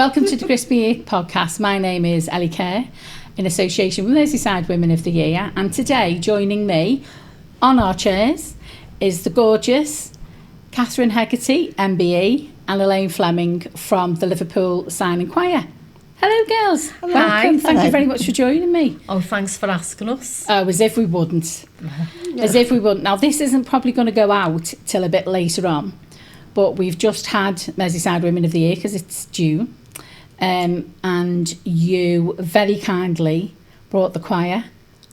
Welcome to the Crispy podcast. My name is Ellie Kerr, in association with Merseyside Women of the Year, and today joining me on our chairs is the gorgeous Catherine Hegarty, MBE, and Elaine Fleming from the Liverpool Signing Choir. Hello, girls. Hello. Welcome. Thank Hello. you very much for joining me. Oh, thanks for asking us. Oh, as if we wouldn't. As if we wouldn't. Now, this isn't probably going to go out till a bit later on, but we've just had Merseyside Women of the Year because it's June. And you very kindly brought the choir.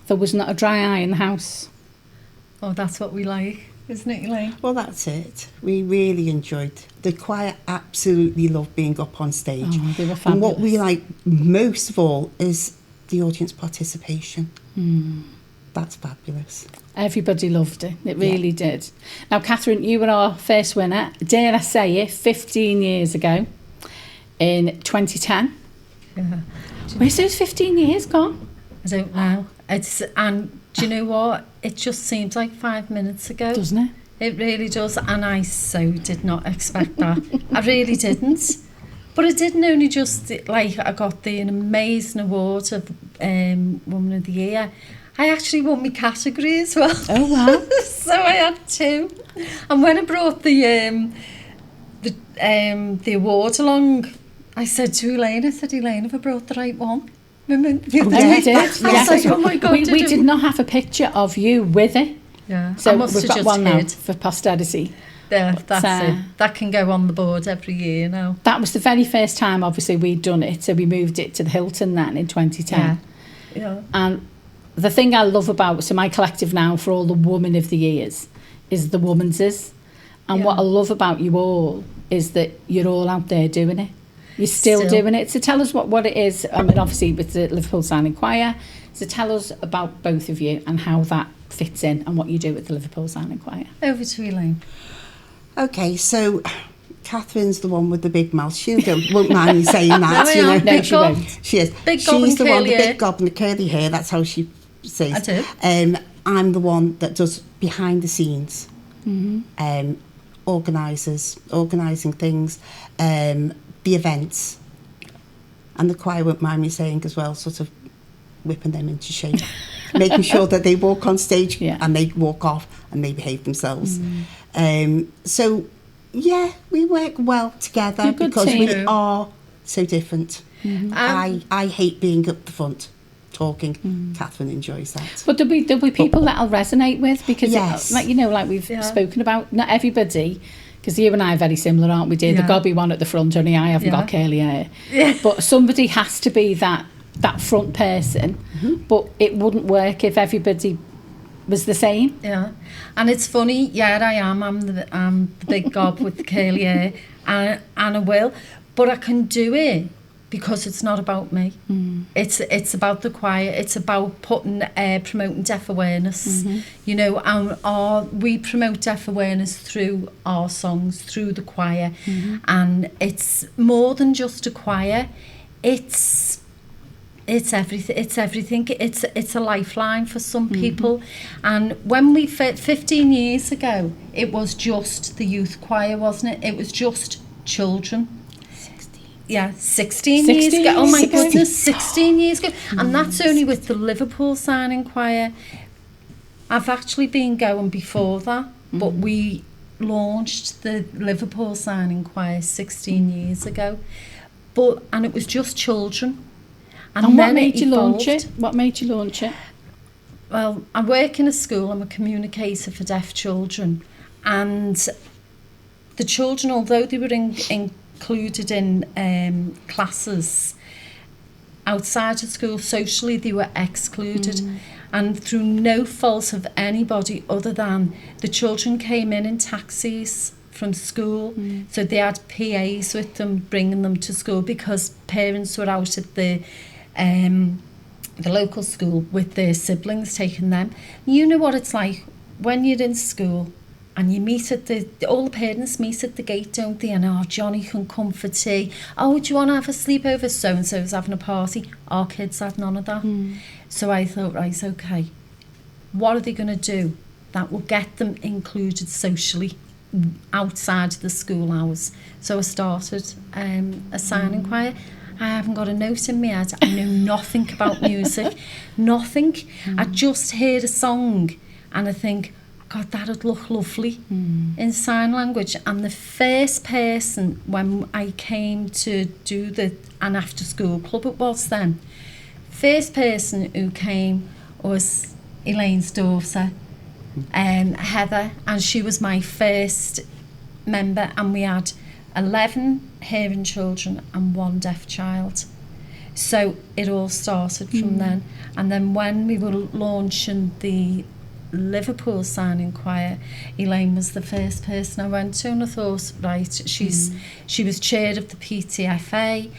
There was not a dry eye in the house. Oh, that's what we like, isn't it, Elaine? Well, that's it. We really enjoyed. The choir absolutely loved being up on stage. Oh, they were fabulous. And what we like most of all is the audience participation. That's fabulous. Everybody loved it. It really did. Now, Catherine, you were our first winner, dare I say it, 15 years ago in 2010. Yeah. Where's those 15 years gone? I don't know. And do you know what? It just seems like 5 minutes ago. Doesn't it? It really does. And I so did not expect that. I really didn't. But I didn't only just, like, I got an amazing award of Woman of the Year. I actually won my category as well. Oh, wow. So I had two. And when I brought the award along, I said to Elaine, Elaine, have I brought the right one? Remember the other Yeah, day? we did. I was like, oh my God. we did not have a picture of you with it. Yeah, So I must we've have got just one now hid. for posterity. Yeah, that's So- it. That can go on the board every year now. That was the very first time, obviously, we'd done it. So we moved it to the Hilton then in 2010. Yeah. And the thing I love about, so my collective now for all the Women of the Years is the Womanses. And what I love about you all is that you're all out there doing it. You're still doing it. So tell us what it is. I mean, obviously with the Liverpool Signing Choir. So tell us about both of you and how that fits in and what you do with the Liverpool Signing Choir. Over to Elaine. Okay, so Catherine's the one with the big mouth. She won't mind me saying that. No, you know. No, she won't. She is. Big gob She's and the one, curly the hair. big gob and the curly hair. That's how she says. I do. I'm the one that does behind the scenes. Organising things, the events. And the choir won't mind me saying as well, sort of whipping them into shape, making sure that they walk on stage and they walk off and they behave themselves. So, yeah, we work well together You're a good because team. we are so different. I hate being up the front talking. Catherine enjoys that. But there'll be people that'll resonate with because, Yes. like we've spoken about, not everybody, because you and I are very similar, aren't we, dear? The gobby one at the front, only I haven't got curly hair. Yeah. But somebody has to be that front person, but it wouldn't work if everybody was the same. Yeah. And it's funny, I am. I'm the big gob with the curly hair, and I will. But I can do it because it's not about me. It's about the choir. It's about promoting deaf awareness. You know, and we promote deaf awareness through our songs, through the choir, and it's more than just a choir. It's everything. It's a lifeline for some people. And when 15 years ago, it was just the youth choir, wasn't it? It was just children. 16 years ago. Oh my goodness, 16 years ago. And that's only with the Liverpool Signing Choir. I've actually been going before that, but we launched the Liverpool Signing Choir 16 years ago. And it was just children. And what made you launch it? What made you launch it? Well, I work in a school. I'm a communicator for deaf children. And the children, although they were included in classes outside of school, socially they were excluded. And through no fault of anybody other than the children came in taxis from school. So they had PAs with them, bringing them to school because parents were out at the local school with their siblings, taking them. You know what it's like when you're in school and you meet at all the parents meet at the gate, don't they? And Johnny can come for tea. Oh, do you want to have a sleepover? So-and-so's having a party. Our kids had none of that. So I thought, right, okay, what are they going to do that will get them included socially outside the school hours. So I started a signing choir. I haven't got a note in my head. I know nothing about music, nothing. I just heard a song and I think, God, that'd look lovely in sign language. And the first person, when I came to do an after school club, it was then, first person who came was Elaine's daughter, Heather, and she was my first member, and we had 11 hearing children and 1 deaf child. So it all started from then. And then when we were launching the Liverpool Signing Choir, Elaine was the first person I went to, and I thought, right, she was chair of the PTFA,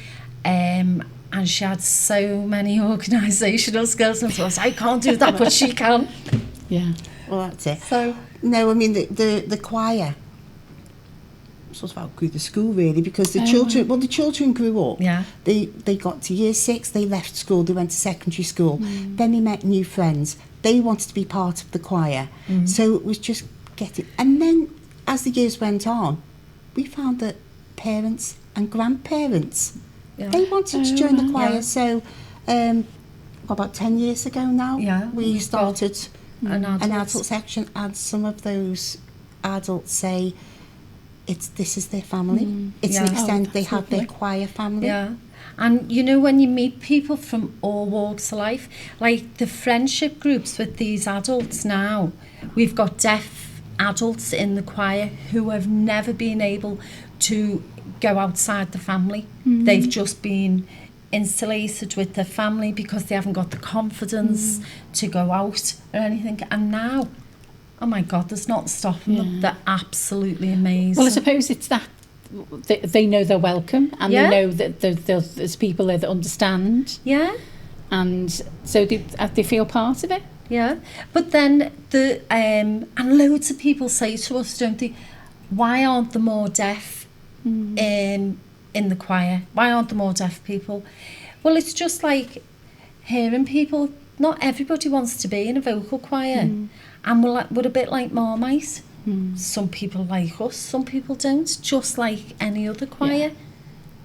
and she had so many organisational skills, and I thought, I can't do that, but she can. Yeah. Well, that's it. So no, I mean the choir sort of outgrew the school really, because the children grew up. Yeah. They got to year 6, they left school, they went to secondary school. Then they met new friends. They wanted to be part of the choir. So it was just getting. And then as the years went on, we found that parents and grandparents, they wanted to join the choir. So about 10 years ago now, we started an adult section, and some of those adults say this is their family. It's an extent they have their choir family. Yeah. And you know, when you meet people from all walks of life, like the friendship groups with these adults now, we've got deaf adults in the choir who have never been able to go outside the family. They've just been insulated with their family because they haven't got the confidence to go out or anything. And now, oh my God, there's not stopping them. They're absolutely amazing. Well, I suppose it's that they know they're welcome, and they know that there's people there that understand. Yeah. And so they feel part of it. Yeah. But then and loads of people say to us, don't they, why aren't there more deaf in the choir? Why aren't there more deaf people? Well, it's just like hearing people. Not everybody wants to be in a vocal choir. And we're a bit like Marmite. Some people like us, some people don't. Just like any other choir.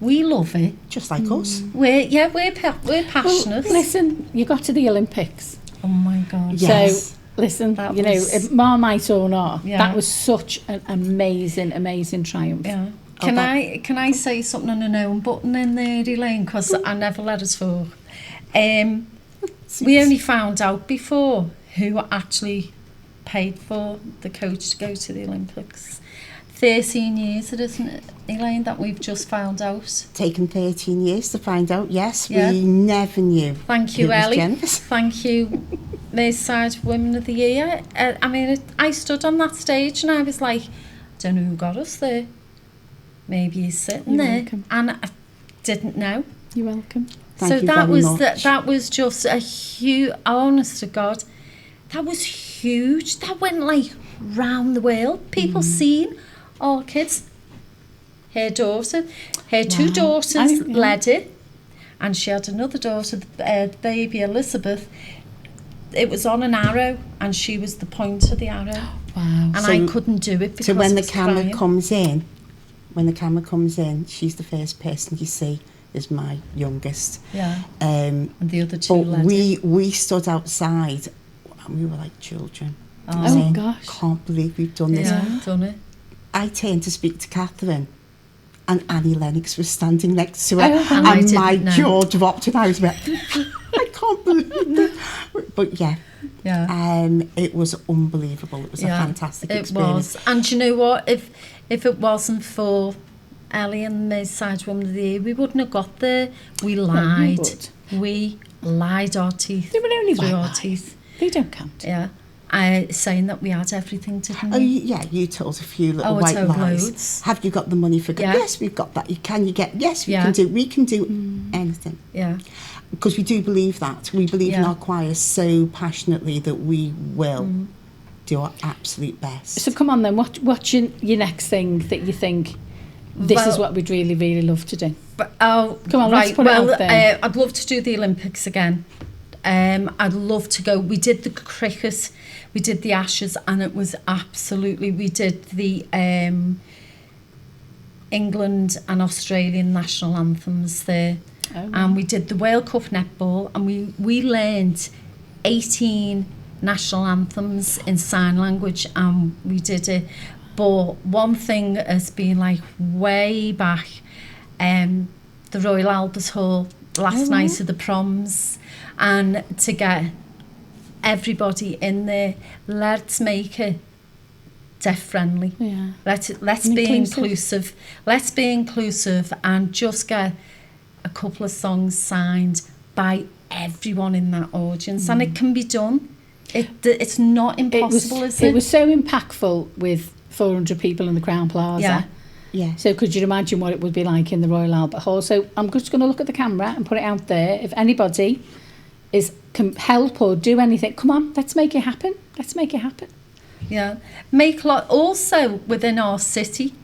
We love it. Just like us. We're passionate. Well, listen, you got to the Olympics. Oh my God. Yes. So, listen, Marmite or not, that was such an amazing triumph. Yeah. Can I say something on an own button in there, Elaine? Because I never let us talk. We only found out before who actually paid for the coach to go to the Olympics. 13 years, isn't it, Elaine, that we've just found out? Taken 13 years to find out, yes. We never knew. Thank you, Ellie. Thank you, Merseyside Women of the Year. I stood on that stage and I was like, I don't know who got us there. Maybe he's sitting there. Welcome. And I didn't know. You're welcome. Thank you very much. That was just a huge, honest to God, that was huge. That went like round the world. People seen our kids. Her daughter, her 2 daughters led it, and she had another daughter, the baby Elizabeth. It was on an arrow, and she was the point of the arrow. Wow! And I couldn't do it because so when the camera crying. comes in, she's the first person you see. Is my youngest. Yeah. And the other 2 led we stood outside. And we were like children. Oh gosh. Can't believe we've done this. Yeah, done it. I turned to speak to Catherine, and Annie Lennox was standing next to her, and my jaw dropped, and I was like, I can't believe it. But it was unbelievable. It was a fantastic experience. It was. And you know what? If it wasn't for Ellie and the Merseyside Woman of the Year, we wouldn't have got there. We lied. We lied our teeth. They were only through our teeth. They don't count. Yeah. Saying that we had everything, didn't we? Oh, yeah, you told a few little white lies. Loads. Have you got the money for it? Yes, we've got that. Yes, we can do anything. Yeah. Because we do believe that. We believe in our choir so passionately that we will do our absolute best. So come on then, what's your next thing that you think, this is what we'd really, really love to do? Come on, let's put it out there. I'd love to do the Olympics again. I'd love to go. We did the cricket, we did the Ashes, and it was absolutely, we did the England and Australian national anthems there. Oh, wow. And we did the World Cup netball, and we learned 18 national anthems in sign language, and we did it. But one thing has been like way back, the Royal Albert Hall last night of the proms, and to get everybody in there, let's make it deaf friendly. Yeah. Let's be inclusive. Let's be inclusive and just get a couple of songs signed by everyone in that audience, and it can be done. It's not impossible, is it? It was so impactful with 400 people in the Crown Plaza. Yeah. Yeah. So could you imagine what it would be like in the Royal Albert Hall? So I'm just going to look at the camera and put it out there. If anybody can help or do anything, come on, let's make it happen. Let's make it happen. Yeah. Make a lot also within our city.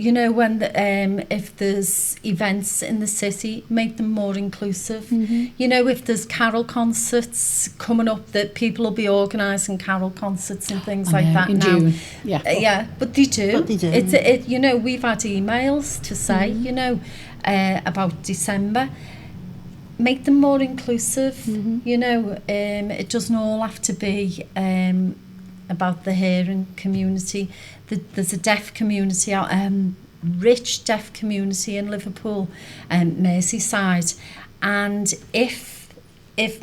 You know, when if there's events in the city, make them more inclusive. You know, if there's carol concerts coming up, that people will be organising carol concerts and things like that in now. June. Yeah. Yeah, but they do. But they do. You know, we've had emails to say, you know, about December. Make them more inclusive. You know, it doesn't all have to be about the hearing community. There's a deaf community out, rich deaf community in Liverpool and Merseyside, and if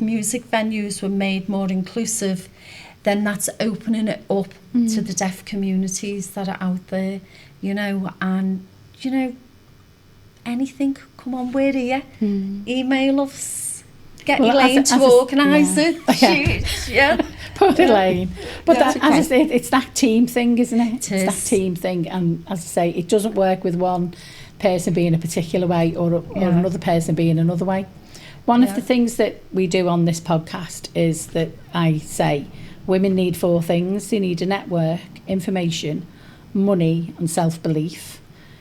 music venues were made more inclusive, then that's opening it up to the deaf communities that are out there, you know. And you know, anything, come on, we're here. Email us, get Elaine to organise it. Yeah. Poor Elaine. But That's as I say, it's that team thing, isn't it? It It's is. that team thing. And as I say, it doesn't work with one person being a particular way or another person being another way. One of the things that we do on this podcast is that I say women need 4 things. They need a network, information, money and self-belief.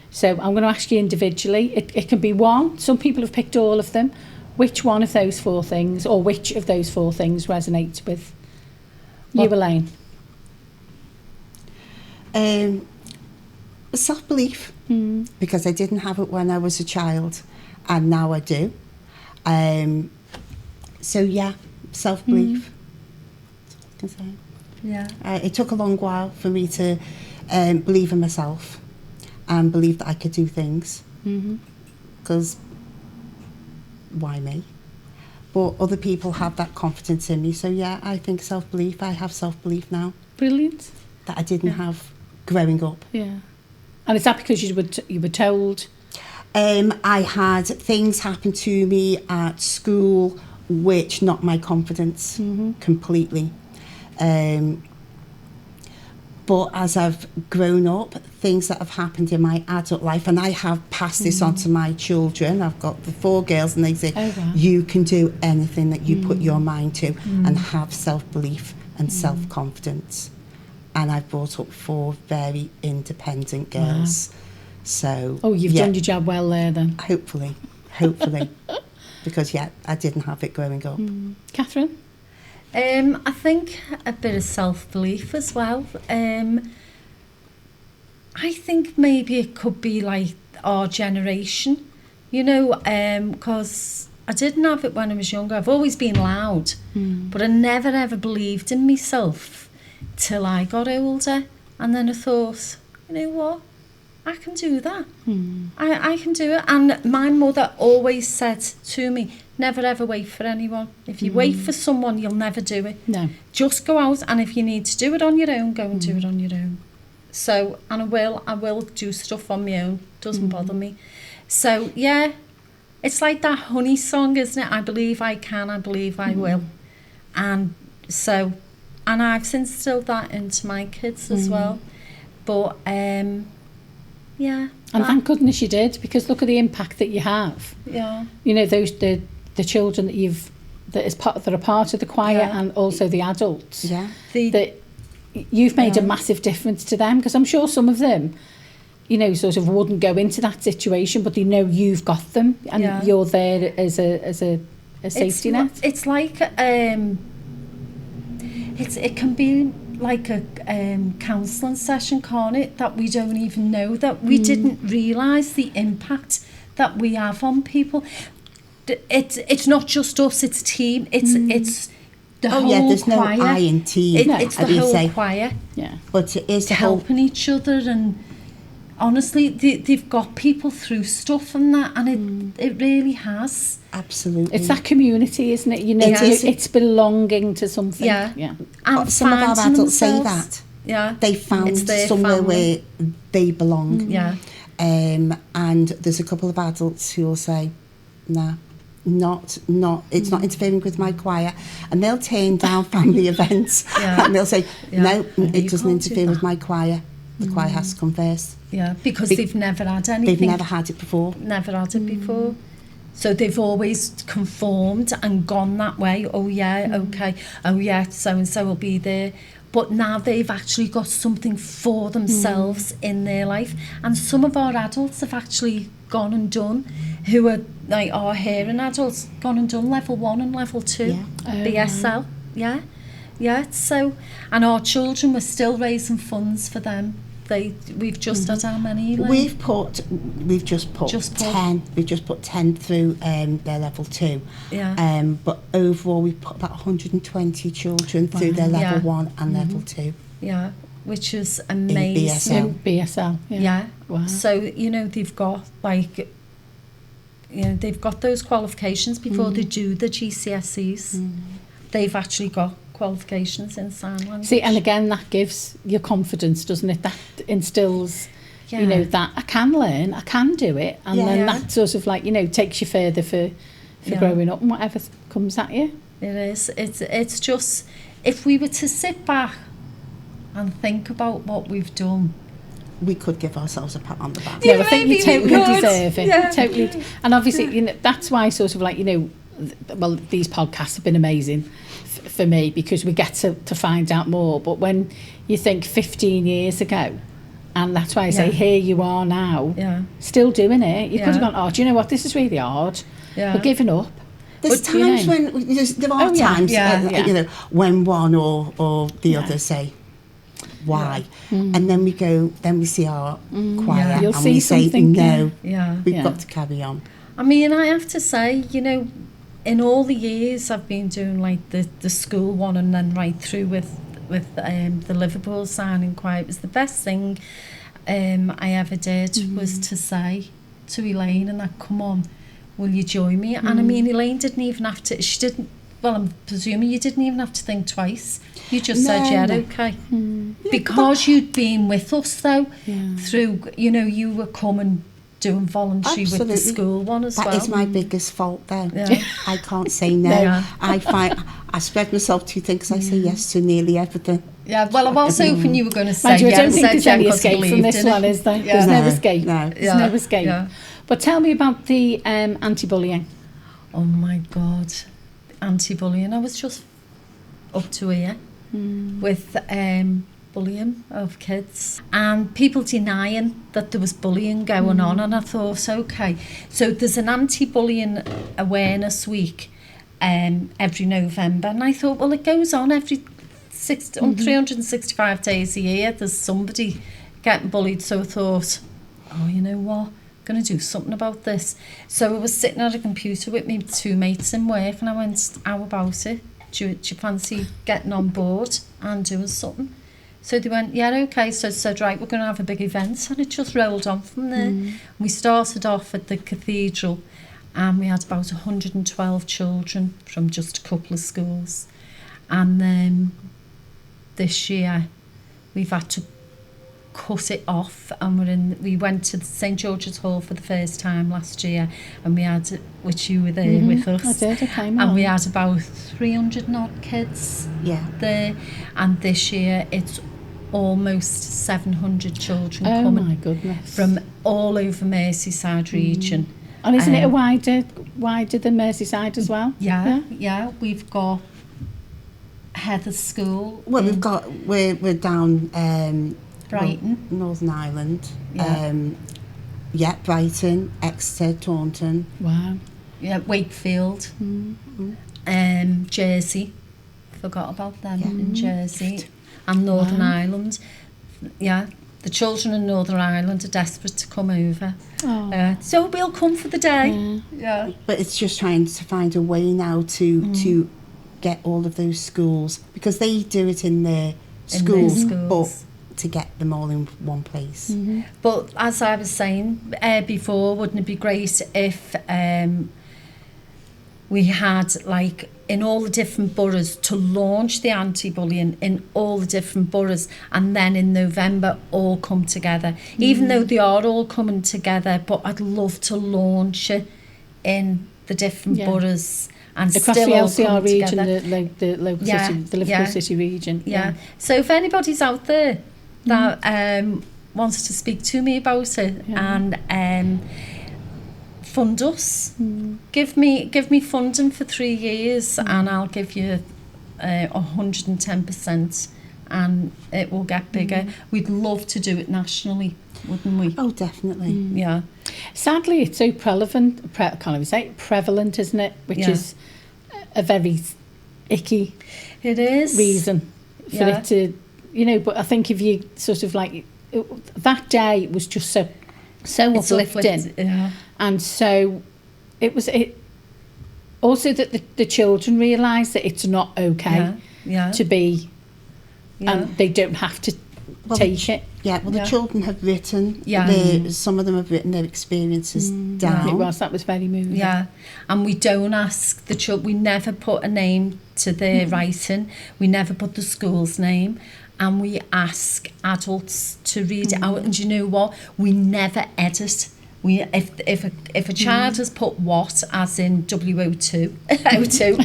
So I'm going to ask you individually. It can be one. Some people have picked all of them. Which one of those 4 things, or which of those 4 things resonates with you, Elaine? Self-belief, because I didn't have it when I was a child, and now I do. So yeah, self-belief. That's all I can say. Yeah. It took a long while for me to believe in myself and believe that I could do things. Because why me? But other people have that confidence in me. So yeah, I think self-belief. I have self-belief now Brilliant. that I didn't have growing up. Yeah. And is that because you were told? I had things happen to me at school which knocked my confidence completely. But as I've grown up, things that have happened in my adult life, and I have passed this on to my children. I've got the 4 girls, and they say, you can do anything that you put your mind to, and have self-belief and self-confidence. And I've brought up 4 very independent girls. Wow. So you've done your job well there then. Hopefully. Because I didn't have it growing up. Catherine? I think a bit of self-belief as well. I think maybe it could be like our generation, you know, because I didn't have it when I was younger. I've always been loud, but I never ever believed in myself till I got older. And then I thought, you know what, I can do that. I can do it. And my mother always said to me, never ever wait for anyone. If you wait for someone, you'll never do it. No. Just go out, and if you need to do it on your own, go and do it on your own. So, and I will do stuff on my own. Doesn't bother me. So, yeah, it's like that Honey song, isn't it? I believe I can, I believe I will. And so, and I've instilled that into my kids as well. But, yeah. And thank goodness you did, because look at the impact that you have. Yeah. You know, those the children that are part of the choir, and also the adults. Yeah. That you've made a massive difference to them, because I'm sure some of them, you know, sort of wouldn't go into that situation, but they know you've got them, and you're there as a a safety net. It's like it can be like a counselling session, can't it? That we don't even know, that we didn't realise the impact that we have on people. It's not just us, it's a team. It's the whole there's choir. no I in team. It's the whole choir. Yeah. But it is the helping each other, and honestly, they've got people through stuff and that, and it really has. Absolutely. It's that community, isn't it? You know, it's belonging to something. Yeah. And some of our adults say that. Yeah. They found somewhere where they belong. Yeah. And there's a couple of adults who will say, nah, it's not interfering with my choir, and they'll turn down family events and they'll say, no, it doesn't interfere with my choir. The choir has to come first. Yeah, because they've never had anything. They've never had it before. So they've always conformed and gone that way. Oh yeah, okay. Oh yeah, so-and-so will be there. But now they've actually got something for themselves in their life. And some of our adults have actually gone and done, who are like our hearing adults, gone and done level 1 and level 2, BSL. Wow. Yeah. So, and our children, we're still raising funds for them. We've just had how many? Elaine? We've just put 10. We've just put 10 through their level 2. Yeah. But overall, we've put about 120 children through their level 1 and level 2. Yeah, which is amazing. In BSL. Yeah. Wow. So they've got they've got those qualifications before they do the GCSEs. They've actually got qualifications in sign language. See, and again, that gives you confidence, doesn't it? That instills, that I can learn, I can do it, and then that sort of takes you further for growing up and whatever comes at you. It is. It's just, if we were to sit back and think about what we've done, we could give ourselves a pat on the back. No, I think you totally deserve it. Yeah. Totally. And obviously, that's why sort of these podcasts have been amazing for me, because we get to find out more. But when you think 15 years ago, and that's why I say here you are now, still doing it, you could have gone, do you know what, this is really hard, we're giving up. There's times when there are times when one or the other say why, and then we see our choir You'll and see we say no, we've got to carry on. I mean, I have to say, in all the years I've been doing the school one and then right through with the Liverpool Signing Choir, it was the best thing I ever did was to say to Elaine and that, come on, will you join me? And I mean, Elaine didn't even have to, I'm presuming you didn't even have to think twice. You just said, okay. Because you'd been with us though, through, you were coming, doing voluntary with the school one as well. That is my biggest fault though. I can't say no. I spread myself too thin because I say yes to nearly everything. Yeah, well, I was hoping you were going to say yes. I don't think there's any escape from this one, is there? There's no escape. No. There's no escape. Yeah. But tell me about the anti-bullying. Oh my God, anti-bullying. I was just up to here with bullying of kids and people denying that there was bullying going on, and I thought, okay, so there's an anti-bullying awareness week every November, and I thought, well, it goes on every 365 days a year, there's somebody getting bullied. So I thought, you know what, I'm going to do something about this. So I was sitting at a computer with me 2 mates in work, and I went, how about it? Do you fancy getting on board and doing something? So they went, yeah, okay. So I said, right, we're going to have a big event. And it just rolled on from there. We started off at the cathedral, and we had about 112 children from just a couple of schools. And then this year, we've had to cut it off, and we went to St George's Hall for the first time last year, and we had, which you were there with us. I did, I came and on. we had about 300 odd kids there, and this year it's almost 700 children coming. Oh my goodness. From all over Merseyside region. And isn't it a wider than Merseyside as well? Yeah. We've got Heather's School. Well, we're down Brighton, Northern Ireland. Brighton, Exeter, Taunton. Wow. Wakefield, Jersey, forgot about them in Jersey, and Northern Ireland. Yeah, the children in Northern Ireland are desperate to come over. So we'll come for the day. Yeah. But it's just trying to find a way now to get all of those schools, because they do it in their schools, but to get them all in one place. But as I was saying before, wouldn't it be great if we had, like, in all the different boroughs, to launch the anti-bullying in all the different boroughs, and then in November all come together, even though they are all coming together, but I'd love to launch it in the different boroughs and across still the all LCR come region, together. the local city, the Liverpool City region. So if anybody's out there that wants to speak to me about it and fund us, give me funding for 3 years, and I'll give you 110%, and it will get bigger. We'd love to do it nationally, wouldn't we? Oh, definitely. Yeah. Sadly, it's so prevalent, isn't it? Which is a very icky reason for it to, but I think if you sort of like, that day was just so uplifting. And so it also that the children realise that it's not okay to be, and they don't have to take it. Yeah, well, the children have written, some of them have written their experiences down. That was very moving. Yeah, and we don't ask the children, we never put a name to their writing, we never put the school's name, and we ask adults to read it out. And you know what? We never edit. If a child has put what, as in WO2, O2,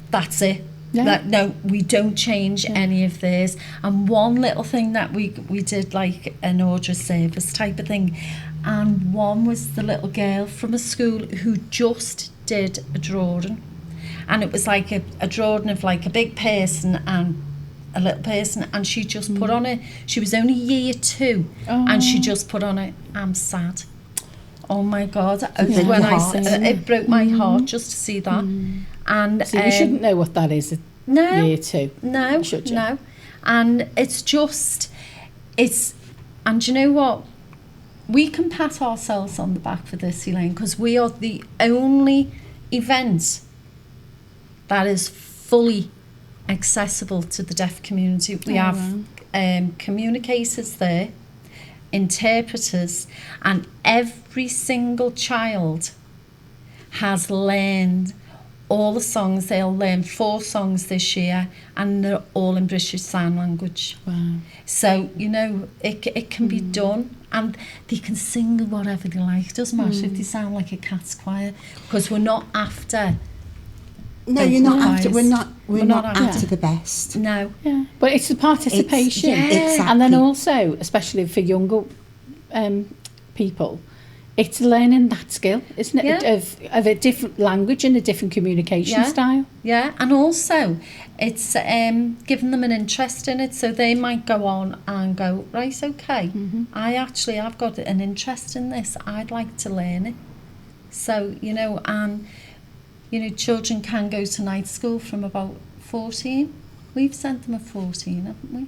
that's it. No, we don't change any of this. And one little thing that we did, like an order of service type of thing, and one was the little girl from a school who just did a drawing, and it was like a drawing of like a big person and a little person, and she just put on it, she was only year 2, and she just put on it, "I'm sad." Oh my God, when it broke my heart just to see that. And so you shouldn't know what that is at year 2. No, should you? no. And it's just, and you know what? We can pat ourselves on the back for this, Elaine, because we are the only event that is fully accessible to the deaf community. We have communicators there, interpreters, and every single child has learned all the songs. They'll learn 4 songs this year, and they're all in British Sign Language. Wow. So, it can be done, and they can sing whatever they like. It doesn't matter if they sound like a cat's choir, because we're not after... No, you're not after. We're not after the best. No. Yeah. But it's the participation. Exactly. And then also, especially for younger people, it's learning that skill, isn't it? Of a different language and a different communication style. Yeah. And also it's giving them an interest in it, so they might go on and go, right, okay, I've got an interest in this, I'd like to learn it. So, children can go to night school from about 14. We've sent them at 14, haven't we?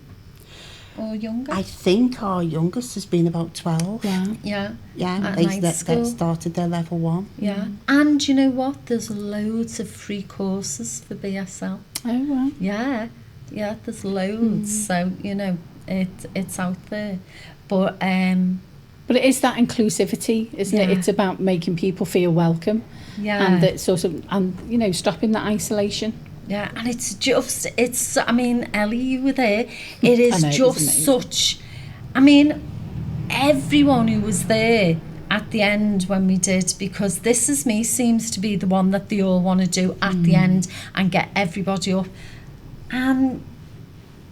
Or younger? I think our youngest has been about 12. Yeah. They started their level 1. Yeah. And you know what? There's loads of free courses for BSL. Oh, wow. Yeah, there's loads. So, it's out there. But it is that inclusivity, isn't it? It's about making people feel welcome. Yeah. And that sort of, and stopping that isolation. Yeah, and I mean, Ellie, you were there. It is just such, everyone who was there at the end when we did, because This Is Me seems to be the one that they all want to do at the end and get everybody up. And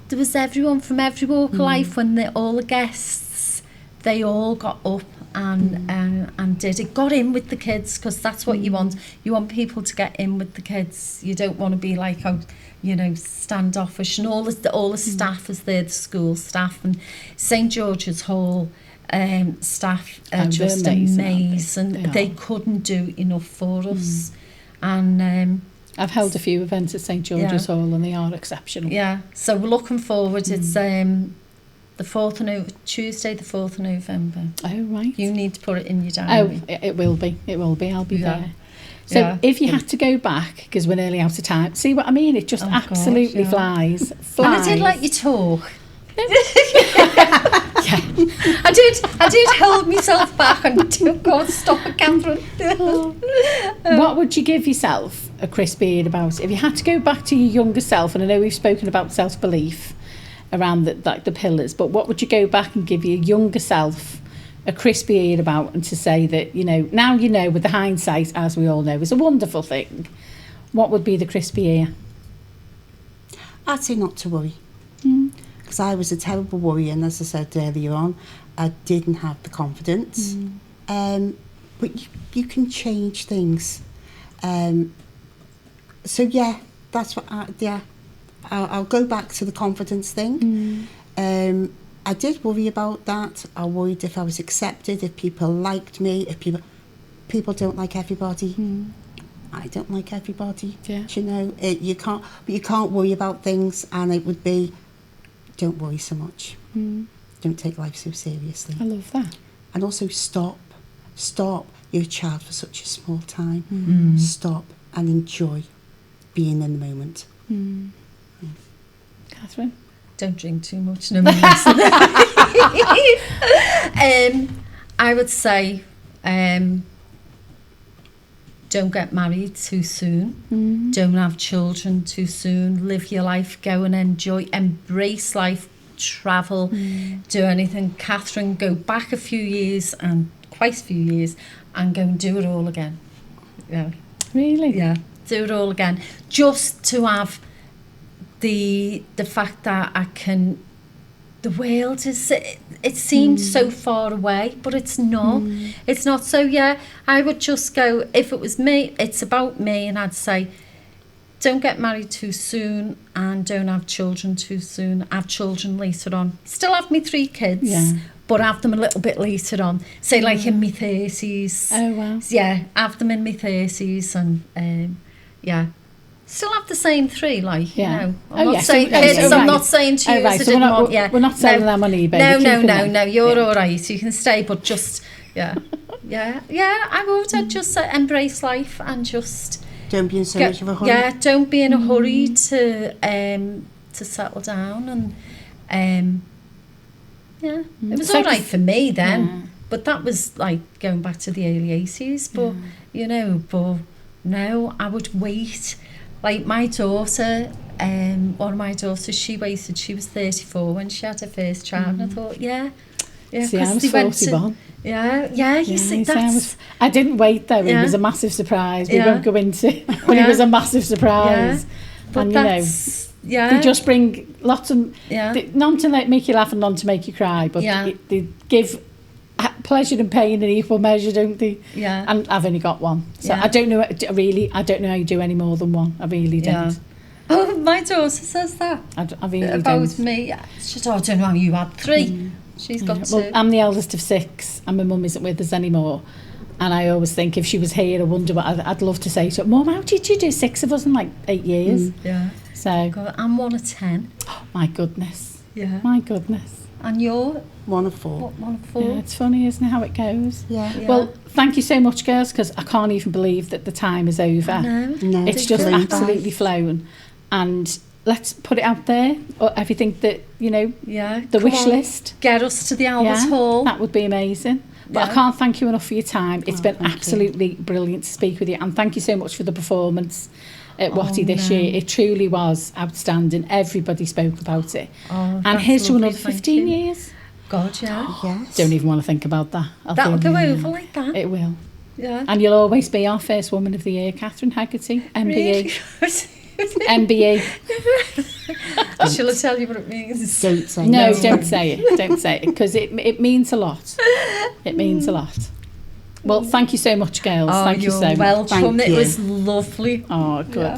there was everyone from every walk of life. When all the guests, they all got up and did it, got in with the kids, because that's what you want. You want people to get in with the kids. You don't want to be like, standoffish. And all the staff is there, the school staff, and St George's Hall staff are Oh, just they're amazing, amazing. aren't They are. couldn't do enough for us. And I've held a few events at St George's Hall and they are exceptional. yeah, so we're looking forward. It's the 4th of Tuesday, the 4th of November. Oh, right. You need to put it in your Oh, diary. it will be. It will be. I'll be Yeah. there. So Yeah. if you had to go back, because we're nearly out of time, see what I mean? It just Oh, God, absolutely yeah. flies. And I did let you talk. Yeah. I did hold myself back and God, stop it, Catherine. What would you give yourself a crisp beard about? If you had to go back to your younger self, and I know we've spoken about self-belief around the pillars, but what would you go back and give your younger self a crisp beard about, and to say that, now with the hindsight, as we all know, is a wonderful thing, what would be the crisp ear? I'd say not to worry. Because I was a terrible worrier, and as I said earlier on, I didn't have the confidence. But you can change things. So yeah, that's what I'll go back to the confidence thing. I did worry about that. I worried if I was accepted, if people liked me, if people don't like everybody. I don't like everybody. Yeah. Do you can't worry about things, and it would be, don't worry so much. Don't take life so seriously. I love that. And also stop. You're a child for such a small time. Stop and enjoy being in the moment. Catherine? Don't drink too much. No, I would say don't get married too soon. Don't have children too soon. Live your life, go and enjoy, embrace life, travel, do anything. Catherine, go back a few years, and quite a few years, and go and do it all again. Yeah. Really? Yeah, do it all again. Just to have the fact that I can, the world is, it seems so far away, but it's not. It's not. So yeah, I would just go, if it was me, it's about me, and I'd say, don't get married too soon, and don't have children too soon. Have children later on. Still have me 3 kids, but have them a little bit later on. Say like in my 30s. Oh, wow. Yeah, have them in my 30s, and yeah. Still have the same 3, like, I'm not saying kids, I'm not saying to you, right. So we're not selling them on eBay. No, you're all right, you can stay, but just, I would. I'd just embrace life and just... Don't be in so much of a hurry. Yeah, don't be in a hurry to settle down, and, it was all right for me then, but that was, like, going back to the early 80s, but, but no, I would wait. Like my daughter, one of my daughters, she waited, she was 34 when she had her first child, and I thought, See, I was 41. You see, that's... I didn't wait though, it was a massive surprise. We won't go into but it was a massive surprise. But and that's, they just bring lots of, none to make you laugh and none to make you cry, but they give pleasure and pain in equal measure, don't they? Yeah. And I've only got one, so I don't know how you do any more than one. I really don't. Oh, my daughter says that. I really about don't. Me. She said, I don't know how you had 3. She's got 2. Well, I'm the eldest of 6, and my mum isn't with us anymore. And I always think, if she was here, I wonder what I'd love to say to her. Mum, how did you do 6 of us in like 8 years? Yeah. So God, I'm 1 of 10. Oh, my goodness. Yeah. My goodness. And you're 1 of 4. 1 of 4. Yeah, it's funny, isn't it, how it goes? Yeah. Well, thank you so much, girls, because I can't even believe that the time is over. No, It's just absolutely flown. And let's put it out there, or everything that, the wish list. Get us to the Albert Hall. That would be amazing. But I can't thank you enough for your time. It's been absolutely brilliant to speak with you. And thank you so much for the performance at Watty this year. It truly was outstanding. Everybody spoke about it. And here's to another 15 years. God, yeah. Yes. Don't even want to think about that. That'll go over like that. It will. Yeah. And you'll always be our first Woman of the Year, Catherine Hegarty, MBE. Really? MBE. Shall I tell you what it means? Don't say No, don't say it. Don't say it, because it means a lot. It means a lot. Well, thank you so much, girls. Thank you so much. Welcome. It was lovely. Oh, good. Yeah.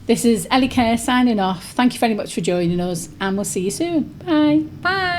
This is Ellie Kerr signing off. Thank you very much for joining us, and we'll see you soon. Bye. Bye.